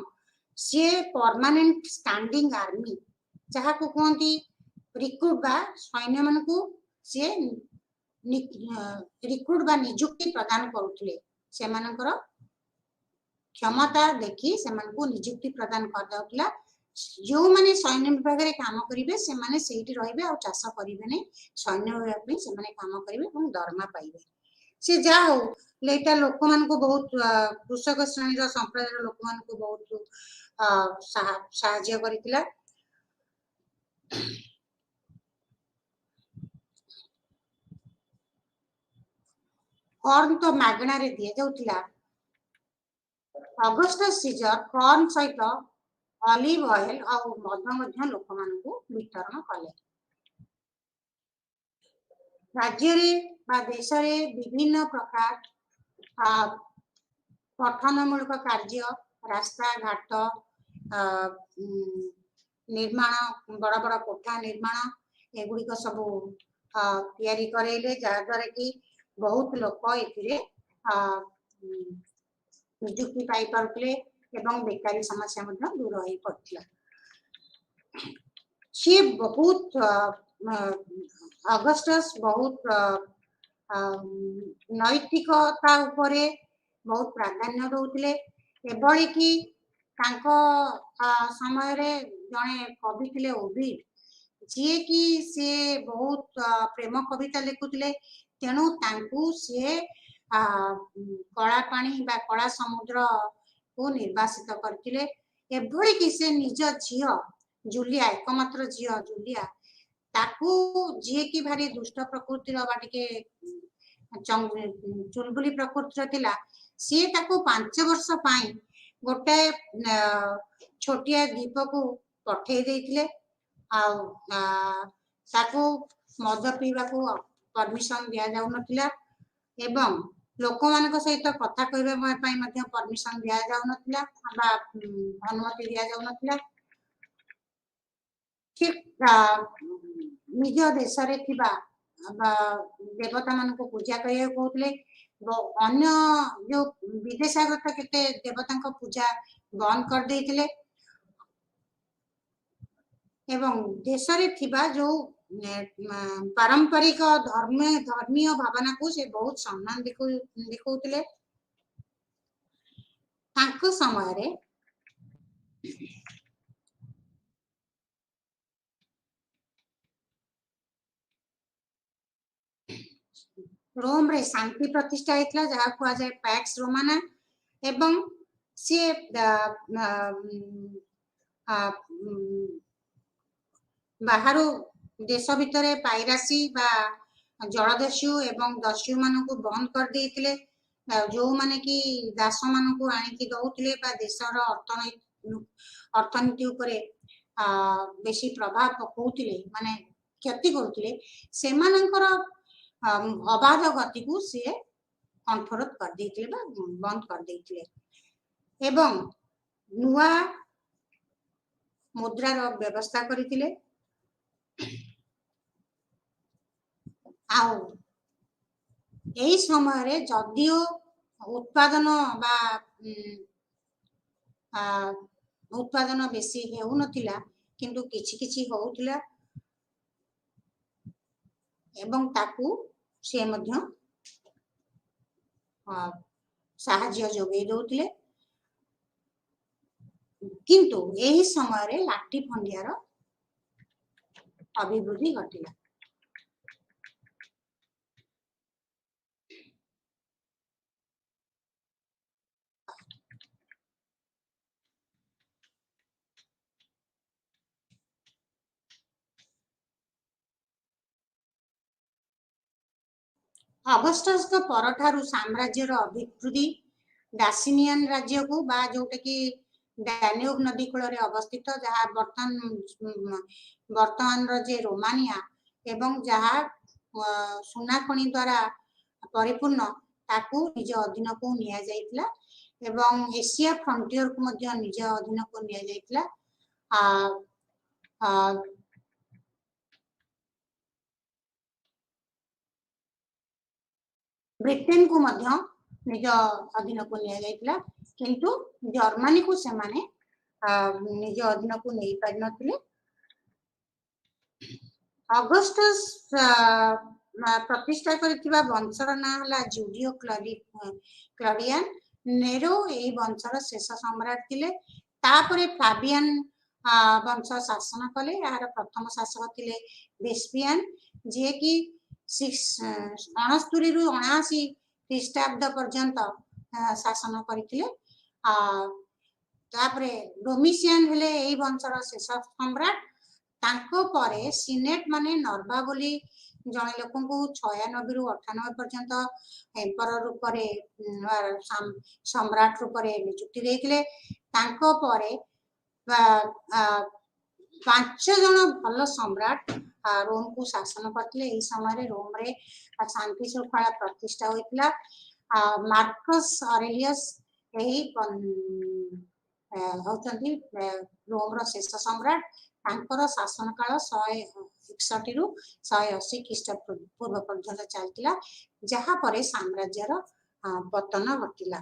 से परमानेंट स्टैंडिंग आर्मी जहाकू कोंती रिक्रूट बा सैन्य मानकू से रिक्रूट बा नियुक्ति प्रदान करुथिले से मानकर क्षमता देखी से मानकू नियुक्ति प्रदान कर दउतला जो माने सैन्य विभाग रे काम करिवे से माने सेठी रहिबे आ चाष करिवे नै सैन्य विभाग में से माने काम करिवे और दरमा पाइबे से जा हो लेटा लोक मानकू बहुत कृषक श्रेणी रो संप्रदाय रो लोक मानकू बहुत सहाय्य करितला कॉर्न तो मागणा रे दिया जाउतला अगस्टस सीजर कॉर्न सहित ऑलिव ऑयल और मध मध्य लोक मानकू वितरण कले राज्य रे बा देश रे विभिन्न प्रकार पठनमूलक कार्य रास्ता घाट निर्माण बड़ बड़ कोठा निर्माण एगुड़िक सब तैयारी करेले जहाद्वारा कि बहुत लोक एथिरे नियुक्ति पाई पारुले एवं बेकारी समस्या मध्य दूर हो पड़ता सी बहुत अगस्टस बहुत नैतिकता उपरे बहुत प्राधान्य दउतले एभली कि तांको समय रे जने कवि थिले ओविड जे कि से बहुत प्रेम कविता लिखुतले तेणु तांकू से कला पानी बा कला समुद्र को निर्वासित करथिले एभली कि से निज झियो जूलिया एकमात्र झियो जूलिया ताकू जे कि भारी दुष्ट प्रकृति रो बाटिके चुलबुली प्रकृति थिला सी ताकू 5 वर्ष पाई गोटे छोटिया द्वीप को पठे देथिले आ ताकू मद पीवा को परमिशन दिया जाउ नथिला एवं लोक मानक सहित कथा कहबा पई मध्य परमिशन दिया जाउ नथिला बा अनुमति दिया जाउ नथिला ठीक निज देश रे थिबा देवता मान को पूजा करिया कहउतले अन्य जो विदेशागत केते देवता को पूजा बंद कर देथिले एवं देश रे थिबा जो पारंपरिक धर्मीय भावना को से बहुत सम्मान देखौतले तांको समय रे रोम रे शांति प्रतिष्ठा होता जहाँ कह जाए पैक्स रोमाना एवं सी बाहर देश भितर पाइरासी बा जलदस्यु एवं दस्यु मान बंद कर देते जो माने कि दास मान आनिकी दौले देशर अर्थनीति उपरे बेसी प्रभाव पकाउथिले माने क्षति करुथिले सेमानंकर अबाध गति को सी कंठरोध कर देथिले बा बंद कर देथिले एवं नुआ मुद्रार व्यवस्था करथिले आउ एही समय रे जदियो उत्पादन बा उत्पादन बेसी हेउ नथिला किंतु किछि किछि होउथिला एवं ताकू से मध्य साहाय्य जोगै दउथिले किंतु एही समय रे लाठी फंडियार अभिवृद्धि घटिला अगस्टस को परठारु साम्राज्यर अभिवृद्धि डासिनियन राज्य को बा जोटा कि डैन्यूब नदी कूल अवस्थित जहाँ वर्तमान जे रोमानिया एवं जहाँ सुना खनि द्वारा परिपूर्ण ताकू निज अधीन को निया जाइतला एवं एशिया फ्रंटियर को मध्य निज अधीन को निया जाइतला ब्रिटेन को मध्य निज अधीन को निया जाइतला किंतु जर्मनी को से माने निज अधीन को नहीं पारि नथिले अगस्टस प्रतिष्ठा करथिबा वंशर ना हला जूलियो क्लॉडियन नेरो एई वंशर शेष सम्राट थिले तापरे फ्लावियन वंश शासन कले यार प्रथम शासक थिले वेस्पियन जे कि 69 रु 79 ख्रीष्टाब्द पर्यंत शासन करथिले तापरे डोमिशियन हेले एई वंशर शेष सम्राट तांको परे सिनेट माने नर्वा बोली जने लोकन को 96 रु 98 पर्यंत एम्परर रूप रे सम्राट रूप रे नियुक्ति देथिले तांको परे 5 जन भल सम्राट रोम को शासन करथिले एई समय रे रोम रे शांति शृंखला प्रतिष्ठा होइतला मार्कस ऑरेलियस एही होचंती रोम रो शेष सम्राट तांकर शासन काल 161 रु 180 ख्रीष्टपूर्व पर्यंत चलतिला जहाँ परे साम्राज्यर पतन घटिला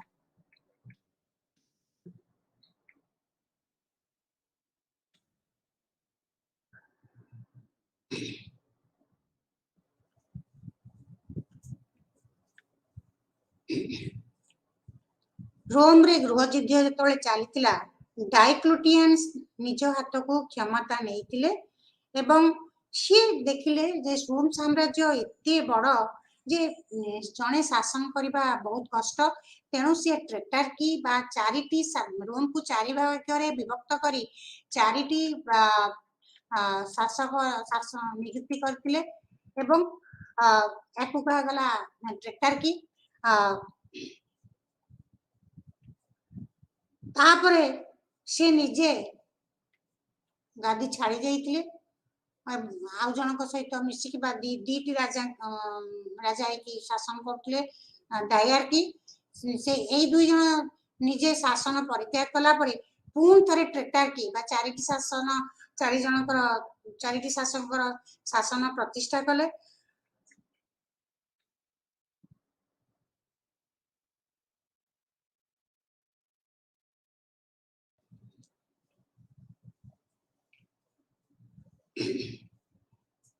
रोम रे गृह युद्ध जेतले चलतिला डाइक्लुटियन निज हाथ को क्षमता नहीं एवं सी देखिले जे रोम साम्राज्य एते बड़ जे जने शासन करबा बहुत कष्ट तेणु सी ट्रेटार्की बा चारिटी रोम को चारि भाग रे विभक्त करी चारिटी शासक शासन नियुक्ति करथिले एवं याकू कहा गला ट्रेटार्की तापरे से निजे गादी छाड़ी जाइतिले आउ जनक सहित मिसिकी बा दीटी राजा राजा की शासन करथिले डायरकी से एई दुई जन निजे शासन परित्याग कला परे पुन थरे ट्रेटार्की बा चारिटी शासन चारि जनकर चारिटी शासकर शासन प्रतिष्ठा कले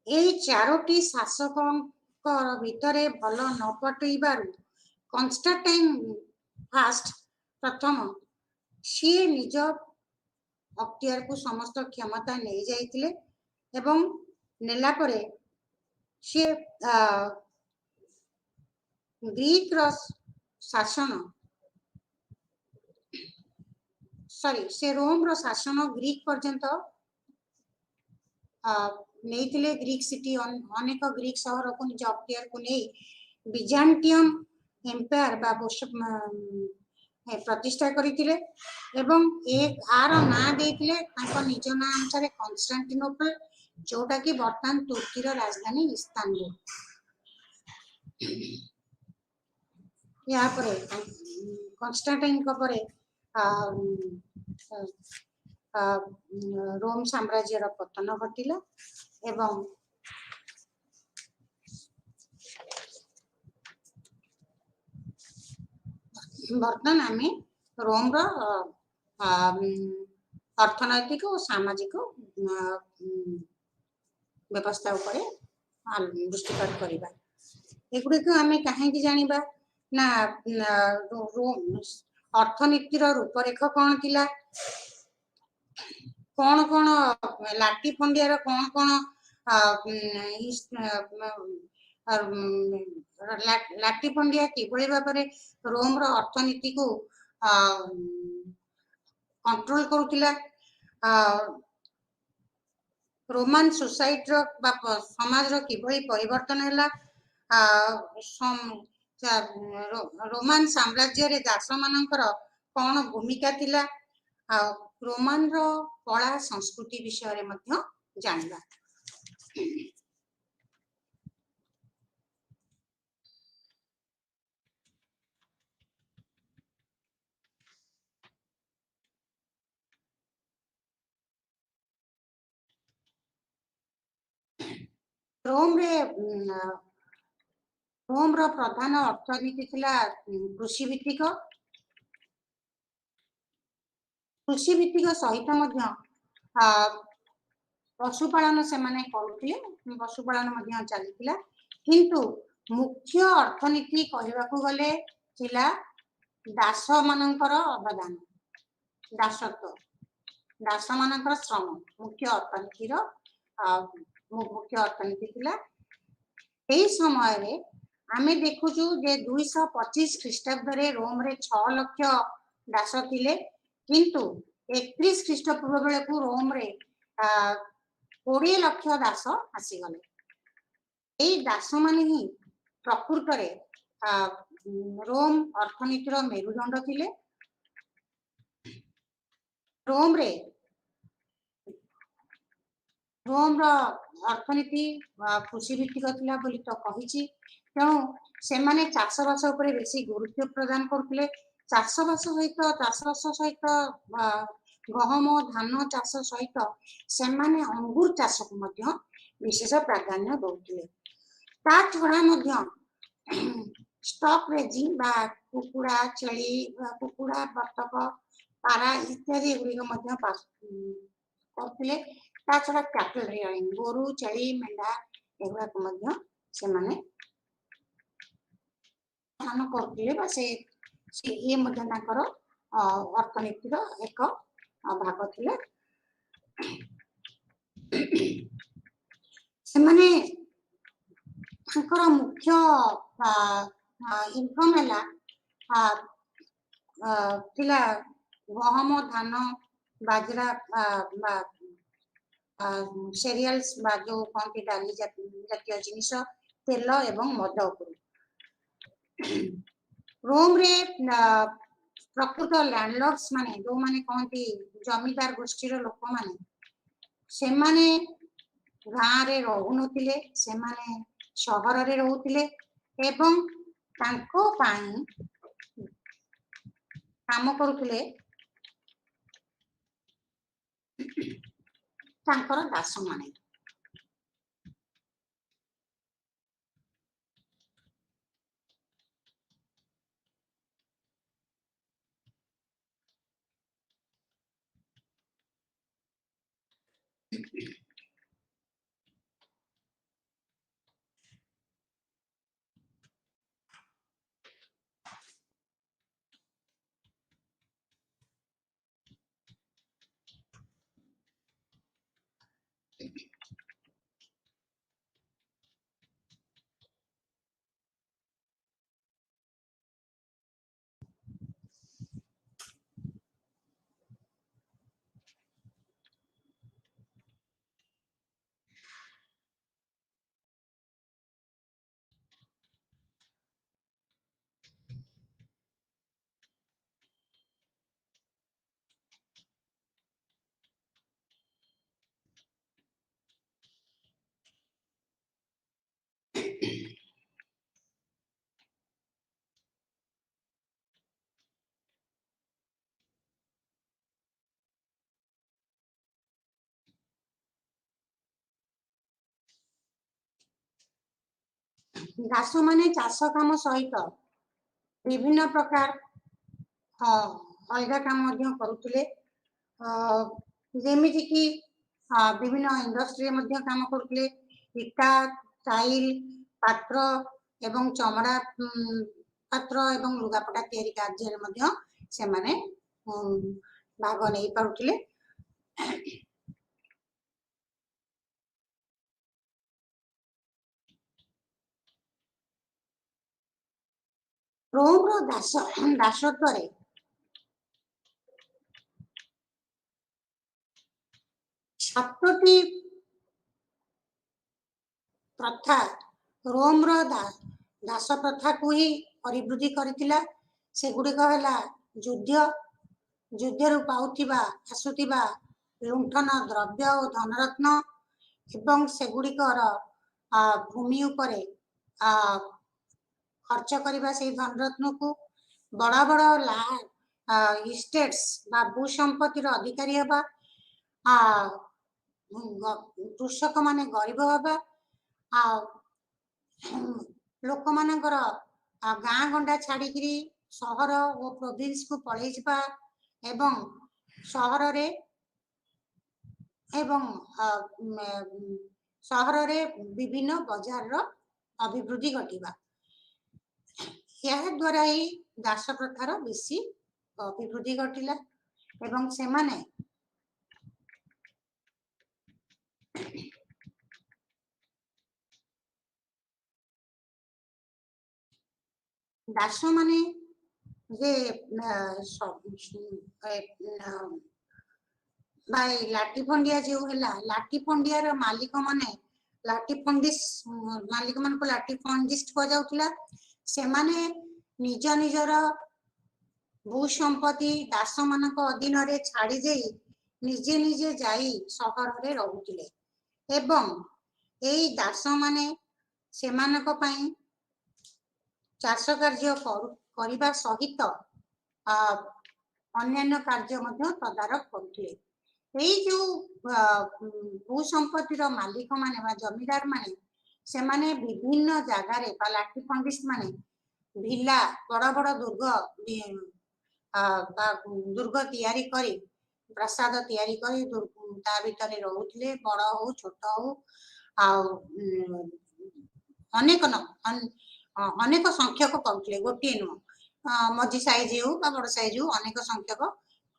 एई चारोटी शासकंकर भितरे भल न पटइबारु कन्स्टांटाइन फास्ट प्रथम सी निज अख्तियार को समस्त क्षमता नहीं जाइतिले एवं नेला परे सी ग्रीक रो शासन सॉरी से रोम रो शासन ग्रीक पर्यंत नहीं ग्रीक सिटी अनेक ग्रीक सहर को निज अख्तियार को नहीं बिजान्टियम एम्पायर बा प्रतिष्ठा करथिले एवं एक आर ना देथिले ताको निज ना अनुसार कन्स्टान्टिनोपल जोटा कि वर्तमान तुर्की रो राजधानी इस्तानबुल या परे कन्स्टान्टाइन को परे रोम साम्राज्य रो पतन घटिला एवं वर्तमान आम रोम रो अर्थनैतिक और सामाजिक व्यवस्था उपरे दृष्टिपात करबा एगुडी को आम कहीं जानिबा ना रोम अर्थनीतिर रूपरेख कौन थिला कौन कौन लाटिफंडिया कौन कौन लाटिफंडिया किभଳି भाବରେ रोम रो अर्थनीति को कंट्रोल करुथिला रोमान सोसाइटी रो समाज रो किभଳି परिवर्तन हैला रोमान साम्राज्य रे दास मानकर कौन भूमिका थिला रोमान रो कला संस्कृति विषय रे मध्य जानिबा रोम रे रोम रो प्रधान अर्थनीति थिला कृषि भित्तिक सहित मध्य पशुपालन से माने करुथिले पशुपालन मध्य चलीथिला किंतु मुख्य अर्थनीति कहबाकू गले थिला दास मानकर अवदान दासत्व दास मानकर श्रम मुख्य अर्थनीति रो मुख्य अर्थनीति थिला एही समय रे आमे देखुछु जे 225 ख्रीष्टाब्द रे रोम रे 6 लाख दास थिले किंतु 31 ख्रीष्टपूर्व बेले को रोम रे 20 लाख दास आसी गले एही दास माने ही प्रकृत रे रोम अर्थनीति रो मेरुदंड थिले रोम रे रोम रो अर्थनीति कृषि भित्तिक थिला बोली तो कहिछि तेणु से माने चाषबास उपरे बेसी गुरुत्व प्रदान करथिले चाषबास सहित गहम धान चाष सहित से माने अंगूर चाष को मध्य विशेष प्राधान्य दउथिले ता छडा मध्य स्टॉक रेजिंग बा कुकुड़ा छेली कुकुड़ा बतक पारा इत्यादि गुड़ी मध्य करथिले ता छडा कैटल रेयरिंग गोरु छेली मेंढा एगुड़ा को मध्य से माने ध्यान करथिले बा से ये मध्य ताकर अर्थनीति रो एक भाग थिले से माने ताकर मुख्य इनकम हैला थिला गहम धान बाजरा सीरियल्स बा जो कौन डाली जातीय जिनिस तेल एवं मद उपरू रोम रे प्रकृत लैंडलॉर्ड्स माने जो माने कहती जमीदार गोष्ठी रो लोक माने से माने गाँ रे रहउनथिले से माने शहर रे रहउथिले एवं तांको पाई काम करुथिले तांकर दास माने दास माने चाष काम सहित विभिन्न प्रकार अलग काम करुले जमीक विभिन्न इंडस्ट्री काम करुले इटा टाइल पात्र एवं चमड़ा पात्र एवं लुगापटा तैयारी कार्य से माने भाग नहीं पारुले। रोम दासत्व सप्तटी प्रथा रोम दास प्रथा को ही परिवृद्धि करथिला। से गुड़िक है युद्ध युद्धरु पाउथिबा आसुथिबा लुंठन द्रव्य और धनरत्न एवं से गुड़िकर भूमि उपरे खर्च करने से धनरत्न को बड़ बड़ इस्टेट्स बा भूसंपत्तिर अधिकारी हवा कृषक माने गरीब हवा लोक मानकर गाँ गंडा छाड़ी सहर और प्रोविंस को पलि जा एवं सहर रे एवं सहर रे विभिन्न बाजार रो अभिवृद्धि घटिबा यह द्वारा ही दास प्रथार बेसी अभिवृद्धि घटिला एवं से माने दास माने जे भाई लाठीफंडिया जो है लाठीफंडियार मालिक माने लाठीफंडिस मालिक मान को लाठीफंडिस्ट कह जाउतला से माने निज निजर भूसंपत्ति दास मानक अधीन रे छाड़ी दे निजे निजे जाई सहर रे रहुतिले एवं एई दास माने सेमानक पई चाष कार्य करिबा सहित अन्यान्य कार्य मध्य तदारक करुथिले। जो भूसंपत्तिर मालिक माने जमीदार माने से माने विभिन्न जगार लाठीफंडिस्ट माने भिला बड़ बड़ दुर्ग दुर्ग तैयारी करी प्रसाद तैयारी करी ता भितरे रहुथिले बड़ हो छोट हो अनेक अनेक संख्यक करुथिले गोटे नुह मझी साइज हो बड़ साइज हो अनेक संख्यक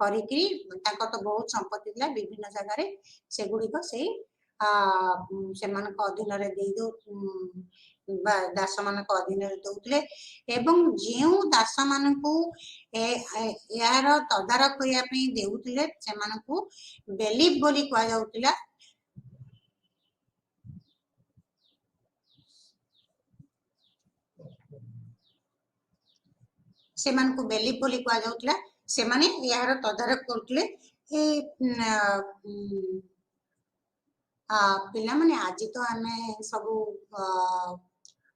करिकी तो बहुत संपत्ति थिला विभिन्न जगार से गुड़िक से अधीन दास मान अधीन दौले एवं जो दास मान यार तदारक करने देउतिले से बेलिफ बोली कह जाउतिला। से बेलिफ बोली कह जाउतिला से माने यार तदारक करथले पिला माने आज तो आमे सब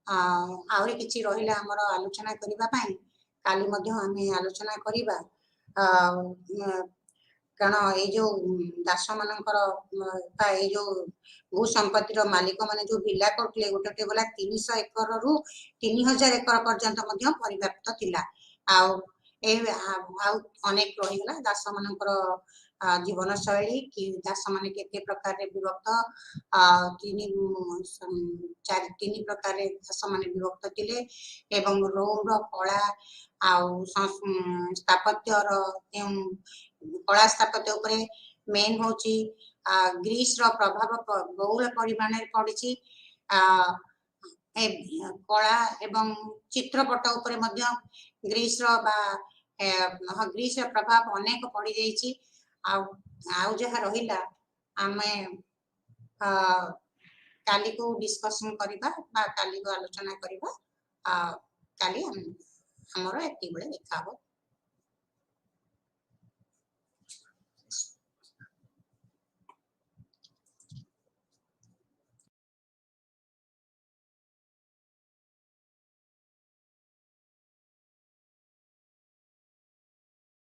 आउरी किछि रहिला हमर आलोचना करिबा पई काली मध्य आमे आलोचना करिबा कारण ये जो दास मानकर ये जो भूसंपत्तिर मालिक माने जो भिला करथले गोटे गला 300 एकर रु 3000 एकर पर्यंत मध्य परिव्याप्त थिला अनेक रहीगला दास मानकर जीवन शैली कि दास मान केते प्रकार विभक्त तीन प्रकार दास मान विभक्त थिले एवं रोम रो कला स्थापत्य कला स्थापत्य उपरे मेन होची ग्रीस रो प्रभाव बहुल परिमाण पड़ी कला एवं चित्रपट उपरे मध्य ग्रीस रो ग्रीस रो प्रभाव अनेक पड़ी जाइछि आउ जहा रहिला आमे काली को डिस्कशन करिबा बा काली को आलोचना करिबा काली हमरो एति बेले देखा हो।